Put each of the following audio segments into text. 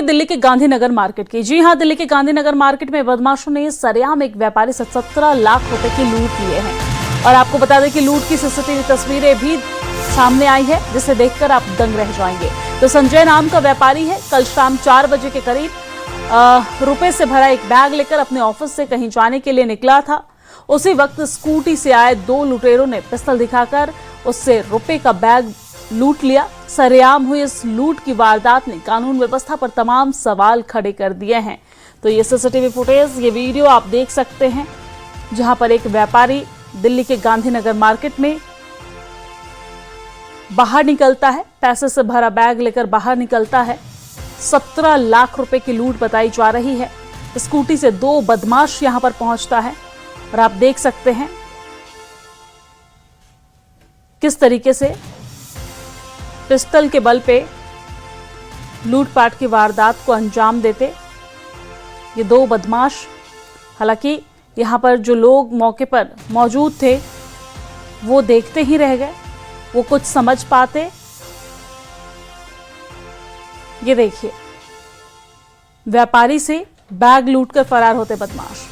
दिल्ली के गांधीनगर मार्केट की। जी हां, दिल्ली के गांधीनगर मार्केट में बदमाशों ने सरेआम एक व्यापारी से 17 लाख रुपए की लूट लिए हैं। और आपको बता दें कि लूट की सीसीटीवी तस्वीरें भी सामने आई है, जिसे देखकर आप दंग रह जाएंगे। तो संजय नाम का व्यापारी है, कल शाम 4 बजे के करीब रुपए से भरा एक बैग लेकर अपने ऑफिस से कहीं जाने के लिए निकला था। उसी वक्त स्कूटी से आए 2 लुटेरों ने पिस्टल दिखाकर उससे रुपए का बैग लूट लिया। सरेआम हुई इस लूट की वारदात ने कानून व्यवस्था पर तमाम सवाल खड़े कर दिए हैं। तो ये सीसीटीवी फुटेज, ये वीडियो आप देख सकते हैं, जहां पर एक व्यापारी दिल्ली के गांधीनगर मार्केट में बाहर निकलता है, पैसे से भरा बैग लेकर बाहर निकलता है। 17 लाख रुपए की लूट बताई जा रही है। स्कूटी से 2 बदमाश यहां पर पहुंचता है और आप देख सकते हैं किस तरीके से पिस्टल के बल पे लूटपाट की वारदात को अंजाम देते ये 2 बदमाश। हालांकि यहां पर जो लोग मौके पर मौजूद थे वो देखते ही रह गए, वो कुछ समझ पाते। ये देखिए, व्यापारी से बैग लूटकर फरार होते बदमाश।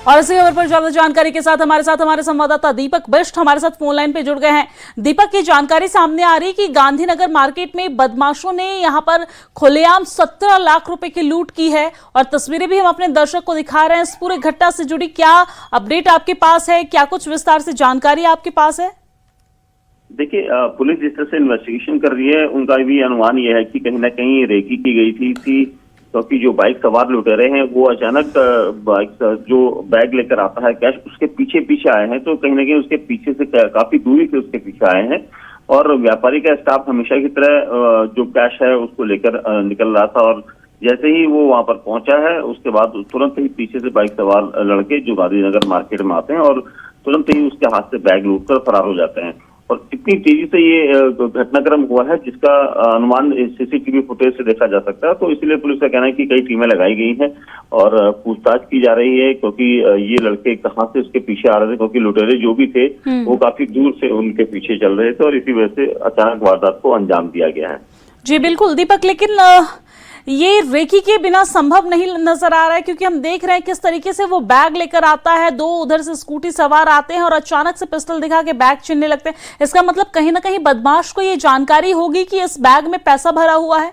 और इसी खबर पर ज्यादा जानकारी के साथ हमारे संवाददाता दीपक बिष्ट हमारे साथ फोन लाइन पे जुड़ गए हैं। दीपक, की जानकारी सामने आ रही कि गांधीनगर मार्केट में बदमाशों ने यहां पर खुलेआम 17 लाख रुपए की लूट की है और तस्वीरें भी हम अपने दर्शक को दिखा रहे हैं। इस पूरे घटना से जुड़ी क्या अपडेट आपके पास है, क्या कुछ विस्तार से जानकारी आपके पास है? देखिए, पुलिस जिस तरह से इन्वेस्टिगेशन कर रही है, उनका भी अनुमान यह है कि कहीं ना कहीं रेकी की गई थी क्योंकि जो बाइक सवार लुटेरे हैं वो अचानक बाइक जो बैग लेकर आता है कैश, उसके पीछे आए हैं। तो कहीं ना कहीं उसके पीछे से काफी दूरी से उसके पीछे आए हैं और व्यापारी का स्टाफ हमेशा की तरह जो कैश है उसको लेकर निकल रहा था। और जैसे ही वो वहां पर पहुंचा है, उसके बाद तुरंत ही पीछे से बाइक सवार लड़के जो गांधीनगर मार्केट में आते हैं और तुरंत ही उसके हाथ से बैग लूटकर फरार हो जाते हैं। और इतनी तेजी से ये घटनाक्रम हुआ है जिसका अनुमान सीसीटीवी फुटेज से देखा जा सकता है। तो इसलिए पुलिस का कहना है कि कई टीमें लगाई गई हैं और पूछताछ की जा रही है क्योंकि ये लड़के कहां से उसके पीछे आ रहे थे, क्योंकि लुटेरे जो भी थे वो काफी दूर से उनके पीछे चल रहे थे और इसी वजह से अचानक वारदात को अंजाम दिया गया है। जी बिल्कुल दीपक, लेकिन ये रेकी के बिना संभव नहीं नजर आ रहा है, क्योंकि हम देख रहे हैं किस तरीके से वो बैग लेकर आता है, 2 उधर से स्कूटी सवार आते हैं और अचानक से पिस्टल दिखा के बैग छीनने लगते हैं। इसका मतलब कहीं ना कहीं बदमाश को ये जानकारी होगी कि इस बैग में पैसा भरा हुआ है।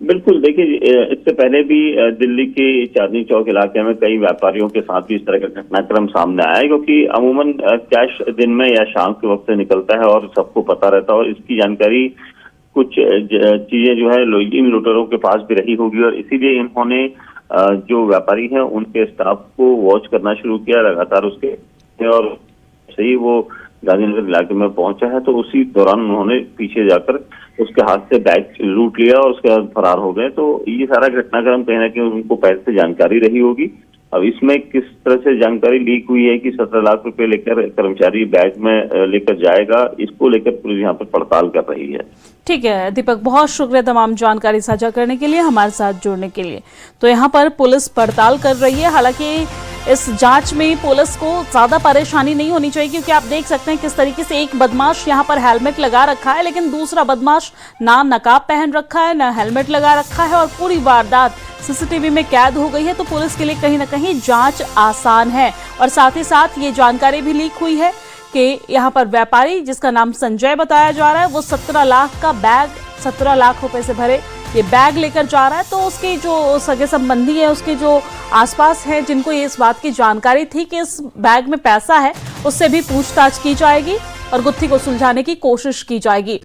बिल्कुल, देखिए, इससे पहले भी दिल्ली के चांदनी चौक इलाके में कई व्यापारियों के साथ भी इस तरह का घटनाक्रम सामने आया है, क्योंकि अमूमन कैश दिन में या शाम के वक्त से निकलता है और सबको पता रहता है और इसकी जानकारी कुछ चीजें जो है इन लुटेरों के पास भी रही होगी और इसीलिए इन्होंने जो व्यापारी हैं उनके स्टाफ को वॉच करना शुरू किया लगातार उसके, और सही वो गांधीनगर इलाके में पहुंचा है तो उसी दौरान उन्होंने पीछे जाकर उसके हाथ से बैग लूट लिया और उसके बाद फरार हो गए। तो ये सारा घटनाक्रम कहीं ना कहीं उनको पहले से जानकारी रही होगी। अब इसमें किस तरह से जानकारी लीक हुई है कि 17 लाख रुपए लेकर कर्मचारी बैग में लेकर जाएगा, इसको लेकर पुलिस यहाँ पर पड़ताल कर रही है। ठीक है दीपक, बहुत शुक्रिया तमाम जानकारी साझा करने के लिए, हमारे साथ जुड़ने के लिए। तो यहाँ पर पुलिस पड़ताल कर रही है। हालांकि इस जांच में पुलिस को ज्यादा परेशानी नहीं होनी चाहिए, क्योंकि आप देख सकते हैं किस तरीके से एक बदमाश यहाँ पर हेलमेट लगा रखा है, लेकिन दूसरा बदमाश ना नकाब पहन रखा है ना हेलमेट लगा रखा है और पूरी वारदात सीसीटीवी में कैद हो गई है। तो पुलिस के लिए कहीं ना कहीं जांच आसान है। और साथ ही साथ ये जानकारी भी लीक हुई है कि यहाँ पर व्यापारी जिसका नाम संजय बताया जा रहा है, वो 17 लाख का बैग, 17 लाख रुपए से भरे ये बैग लेकर जा रहा है। तो उसके जो सगे संबंधी है, उसके जो आसपास है, जिनको ये इस बात की जानकारी थी कि इस बैग में पैसा है, उससे भी पूछताछ की जाएगी और गुत्थी को सुलझाने की कोशिश की जाएगी।